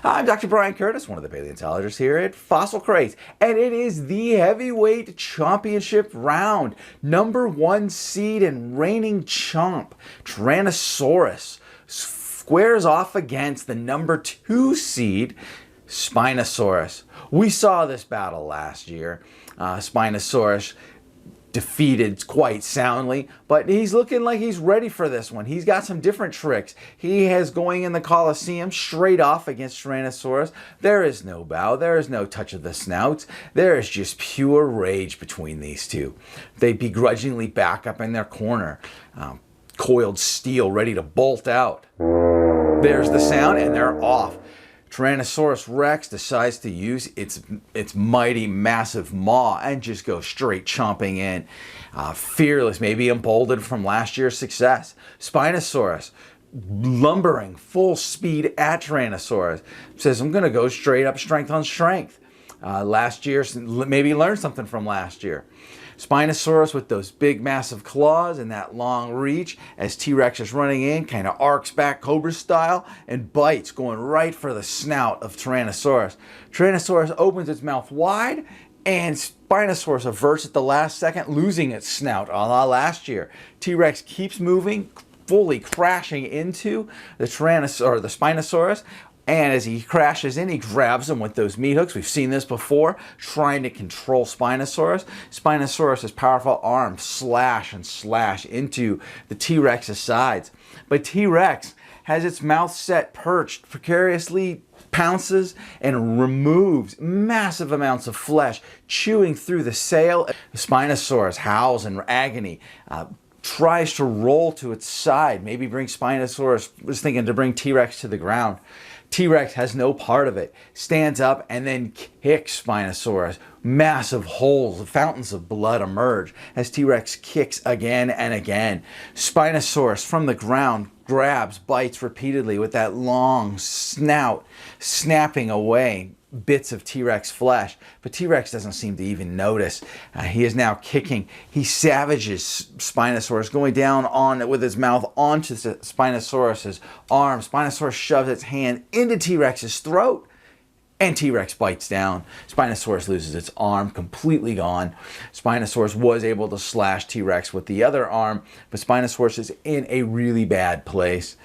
I'm Dr. Brian Curtice, one of the paleontologists here at Fossil Crates, and it is the heavyweight championship round. Number 1 seed and reigning chomp, Tyrannosaurus, squares off against the number 2 seed, Spinosaurus. We saw this battle last year. Spinosaurus defeated quite soundly, but he's looking like he's ready for this one. He's got some different tricks. He has going in the Colosseum straight off against Tyrannosaurus. There is no bow. There is no touch of the snouts. There is just pure rage between these two. They begrudgingly back up in their corner. Coiled steel ready to bolt out. There's the sound and they're off. Tyrannosaurus Rex decides to use its mighty, massive maw and just go straight chomping in. Fearless, maybe emboldened from last year's success. Spinosaurus, lumbering full speed at Tyrannosaurus, says, I'm going to go straight up strength on strength. Last year, maybe learn something from last year. Spinosaurus with those big massive claws and that long reach as T-Rex is running in, kind of arcs back Cobra style and bites, going right for the snout of Tyrannosaurus. Tyrannosaurus opens its mouth wide and Spinosaurus averts at the last second, losing its snout a la last year. T-Rex keeps moving, fully crashing into the Spinosaurus. And as he crashes in, he grabs him with those meat hooks. We've seen this before, trying to control Spinosaurus. Spinosaurus' powerful arms slash and slash into the T-Rex's sides. But T-Rex has its mouth set perched, precariously pounces and removes massive amounts of flesh, chewing through the sail. The Spinosaurus howls in agony. Tries to roll to its side. Maybe bring Spinosaurus, was thinking to bring T-Rex to the ground. T-Rex has no part of it, stands up and then kicks Spinosaurus. Massive holes, fountains of blood emerge as T-Rex kicks again and again. Spinosaurus from the ground grabs, bites repeatedly with that long snout, snapping away bits of T-Rex flesh, but T-Rex doesn't seem to even notice. He is now kicking. He savages Spinosaurus, going down on with his mouth onto Spinosaurus's arm. Spinosaurus shoves its hand into T-Rex's throat, and T-Rex bites down. Spinosaurus loses its arm, completely gone. Spinosaurus was able to slash T-Rex with the other arm, but Spinosaurus is in a really bad place.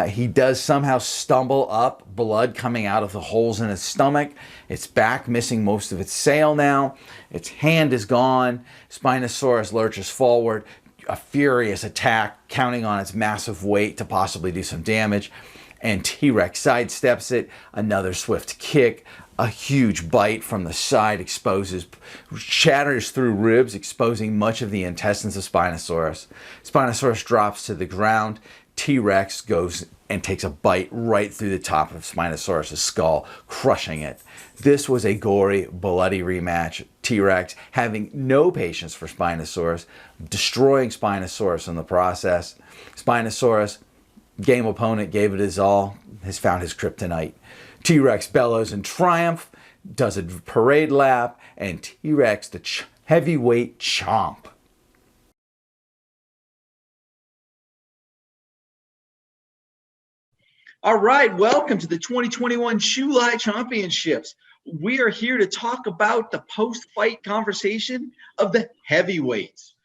He does somehow stumble up, blood coming out of the holes in his stomach. Its back missing most of its sail now. Its hand is gone. Spinosaurus lurches forward, a furious attack, counting on its massive weight to possibly do some damage. And T-Rex sidesteps it, another swift kick, a huge bite from the side shatters through ribs, exposing much of the intestines of Spinosaurus. Spinosaurus drops to the ground. T-Rex goes and takes a bite right through the top of Spinosaurus' skull, crushing it. This was a gory, bloody rematch. T-Rex having no patience for Spinosaurus, destroying Spinosaurus in the process. Spinosaurus, game opponent, gave it his all, has found his kryptonite. T-Rex bellows in triumph, does a parade lap, and T-Rex, the heavyweight chomp. All right, welcome to the 2021 HEAVYWEIGHT Championships. We are here to talk about the post-fight conversation of the heavyweights.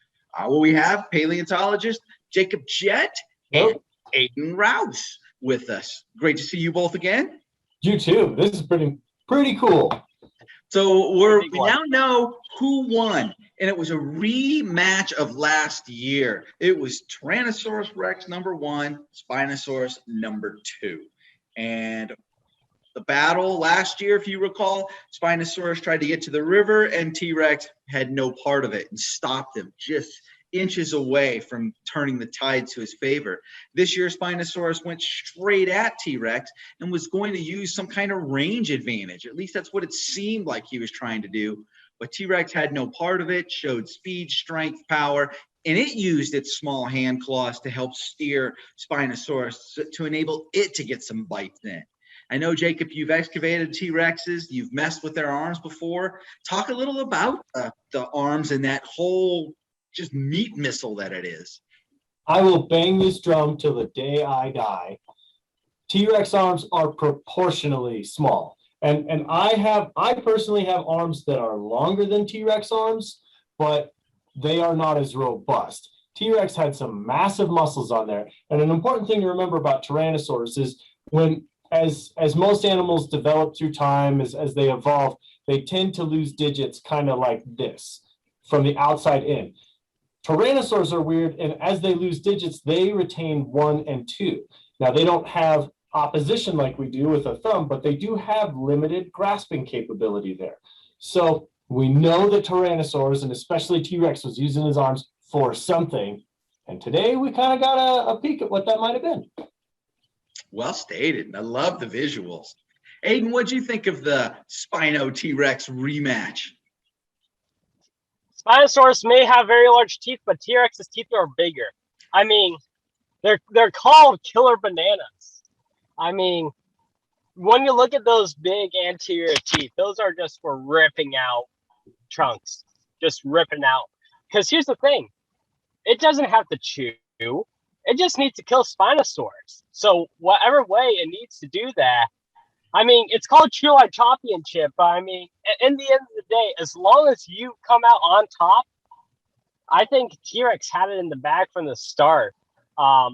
We have paleontologist Jacob Jett and Aiden Rouse with us. Great to see you both again. You too. This is pretty cool. So we now know who won, and it was a rematch of last year. It was Tyrannosaurus Rex number 1, Spinosaurus number 2. And the battle last year, if you recall, Spinosaurus tried to get to the river, and T-Rex had no part of it and stopped him just inches away from turning the tide to his favor. This year, Spinosaurus went straight at T-Rex and was going to use some kind of range advantage. At least that's what it seemed like he was trying to do. But T-Rex had no part of it, showed speed, strength, power, and it used its small hand claws to help steer Spinosaurus to enable it to get some bites in. I know, Jacob, you've excavated T-Rexes. You've messed with their arms before. Talk a little about the arms and that whole just meat missile that it is. I will bang this drum till the day I die. T-Rex arms are proportionally small. And I personally have arms that are longer than T-Rex arms, but they are not as robust. T-Rex had some massive muscles on there. And an important thing to remember about Tyrannosaurus is as most animals develop through time, as they evolve, they tend to lose digits kind of like this from the outside in. Tyrannosaurs are weird, and as they lose digits, they retain 1 and 2. Now, they don't have opposition like we do with a thumb, but they do have limited grasping capability there. So we know that Tyrannosaurus, and especially T-Rex, was using his arms for something. And today we kind of got a peek at what that might have been. Well stated. I love the visuals. Aiden, what'd you think of the Spino T-Rex rematch? Spinosaurus may have very large teeth, but T-Rex's teeth are bigger. I mean, they're called killer bananas. I mean, when you look at those big anterior teeth, those are just for ripping out trunks, just ripping out. Because here's the thing, it doesn't have to chew. It just needs to kill Spinosaurus. So whatever way it needs to do that, I mean, it's called HEAVYWEIGHT Championship. But I mean, in the end of the day, as long as you come out on top, I think T-Rex had it in the bag from the start. I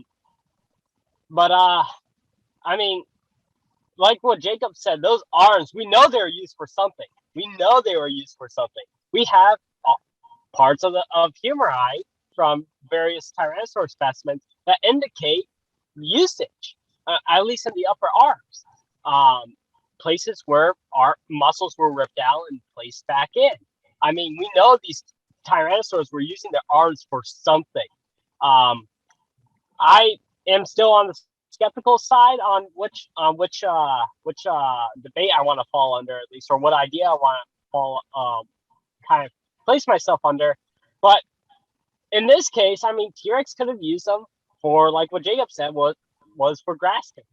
mean, like what Jacob said, those arms, we know they were used for something. We know they were used for something. We have parts of HEAVYWEIGHT from various Tyrannosaurus specimens that indicate usage, at least in the upper arms. Places where our muscles were ripped out and placed back in. I mean, we know these Tyrannosaurs were using their arms for something. I am still on the skeptical side on which debate I want to fall under, at least, or what idea I want to fall kind of place myself under. But in this case, I mean, T-Rex could have used them for, like what Jacob said, was for grasping.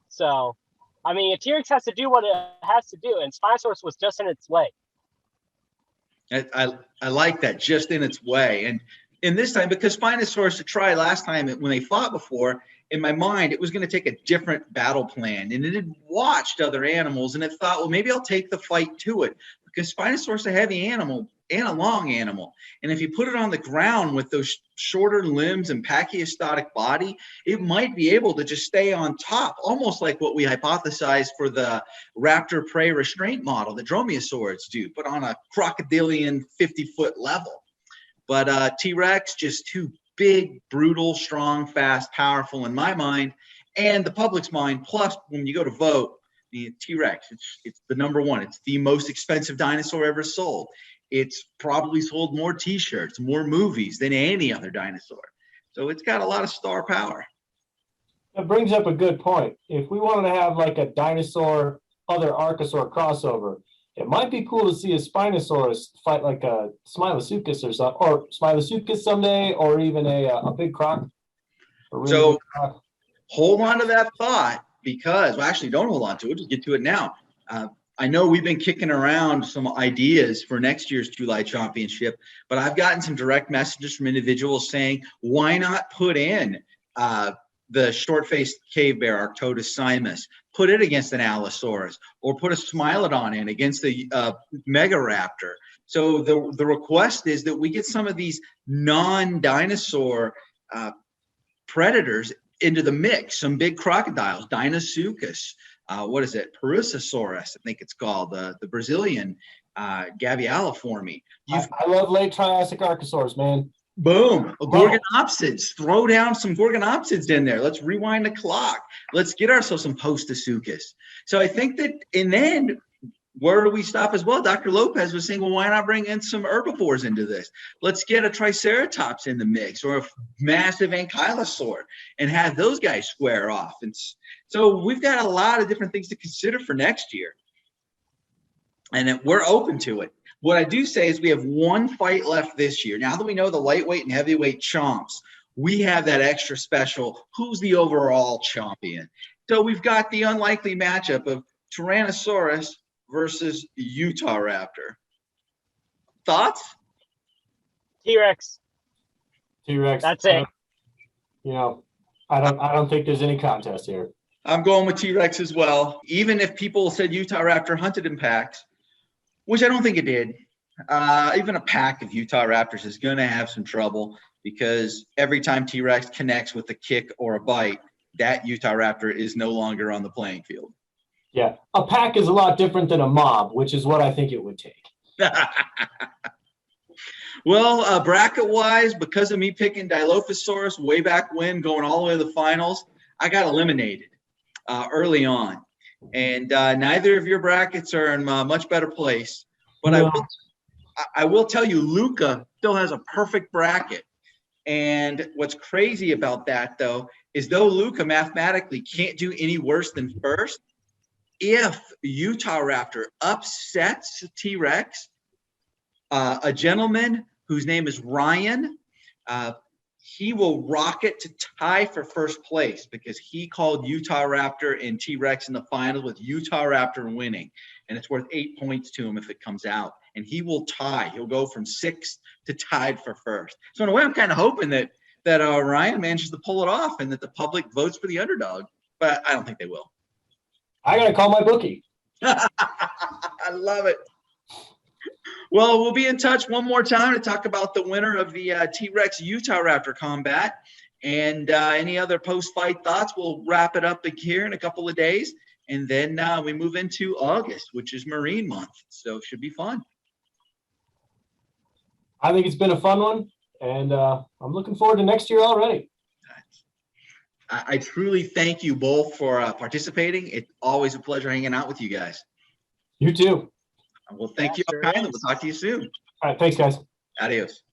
So, I mean, a T-Rex has to do what it has to do, and Spinosaurus was just in its way. I like that, just in its way. And in this time, because Spinosaurus had tried last time when they fought before, in my mind, it was going to take a different battle plan. And it had watched other animals, and it thought, well, maybe I'll take the fight to it. Because Spinosaurus is a heavy animal and a long animal. And if you put it on the ground with those shorter limbs and pachystotic body, it might be able to just stay on top, almost like what we hypothesized for the raptor prey restraint model that dromaeosaurs do, but on a crocodilian 50-foot level. But T-Rex, just too big, brutal, strong, fast, powerful in my mind and the public's mind. Plus, when you go to vote, the T-Rex, it's the number one. It's the most expensive dinosaur ever sold. It's probably sold more T-shirts, more movies than any other dinosaur. So it's got a lot of star power. That brings up a good point. If we wanted to have like a dinosaur, other Archosaur crossover, it might be cool to see a Spinosaurus fight like a Smilosaucus or something, or Smilosaucus someday, or even a big croc. So hold on to that thought, because, well, actually, don't hold on to it. Just get to it now. I know we've been kicking around some ideas for next year's HEAVYWEIGHT Championship, but I've gotten some direct messages from individuals saying, why not put in the short-faced cave bear, Arctodus simus, put it against an Allosaurus, or put a Smilodon in against the Megaraptor. So the request is that we get some of these non-dinosaur predators into the mix, some big crocodiles, Deinosuchus, what is it, Perusosaurus, I think it's called, the Brazilian Gavialiforme. I love late Triassic Archosaurs, man. Boom, Gorgonopsids, throw down some Gorgonopsids in there. Let's rewind the clock. Let's get ourselves some Postosuchus. So I think that, and then where do we stop as well? Dr. Lopez was saying, well, why not bring in some herbivores into this? Let's get a Triceratops in the mix, or a massive Ankylosaur, and have those guys square off. And so we've got a lot of different things to consider for next year. And we're open to it. What I do say is we have one fight left this year. Now that we know the lightweight and heavyweight chomps, we have that extra special, who's the overall champion? So we've got the unlikely matchup of Tyrannosaurus versus Utah Raptor. Thoughts? T-Rex. T-Rex. That's it. You know, I don't think there's any contest here. I'm going with T-Rex as well. Even if people said Utah Raptor hunted in packs, which I don't think it did. Even a pack of Utah Raptors is going to have some trouble because every time T-Rex connects with a kick or a bite, that Utah Raptor is no longer on the playing field. Yeah, a pack is a lot different than a mob, which is what I think it would take. Well, bracket-wise, because of me picking Dilophosaurus way back when, going all the way to the finals, I got eliminated early on. And neither of your brackets are in a much better place. But No. I will tell you, Luca still has a perfect bracket. And what's crazy about that, though, is though Luca mathematically can't do any worse than first, if Utah Raptor upsets T-Rex, a gentleman whose name is Ryan, he will rocket to tie for first place because he called Utah Raptor and T-Rex in the final with Utah Raptor winning. And it's worth 8 points to him if it comes out. And he will tie. He'll go from 6th to tied for first. So in a way, I'm kind of hoping that Ryan manages to pull it off and that the public votes for the underdog. But I don't think they will. I got to call my bookie. I love it. Well, we'll be in touch one more time to talk about the winner of the T-Rex Utah Raptor combat. And any other post-fight thoughts, we'll wrap it up here in a couple of days. And then we move into August, which is Marine Month. So it should be fun. I think it's been a fun one. And I'm looking forward to next year already. I truly thank you both for participating. It's always a pleasure hanging out with you guys. You too. Well, thank you all kindly. We'll talk to you soon. All right. Thanks, guys. Adios.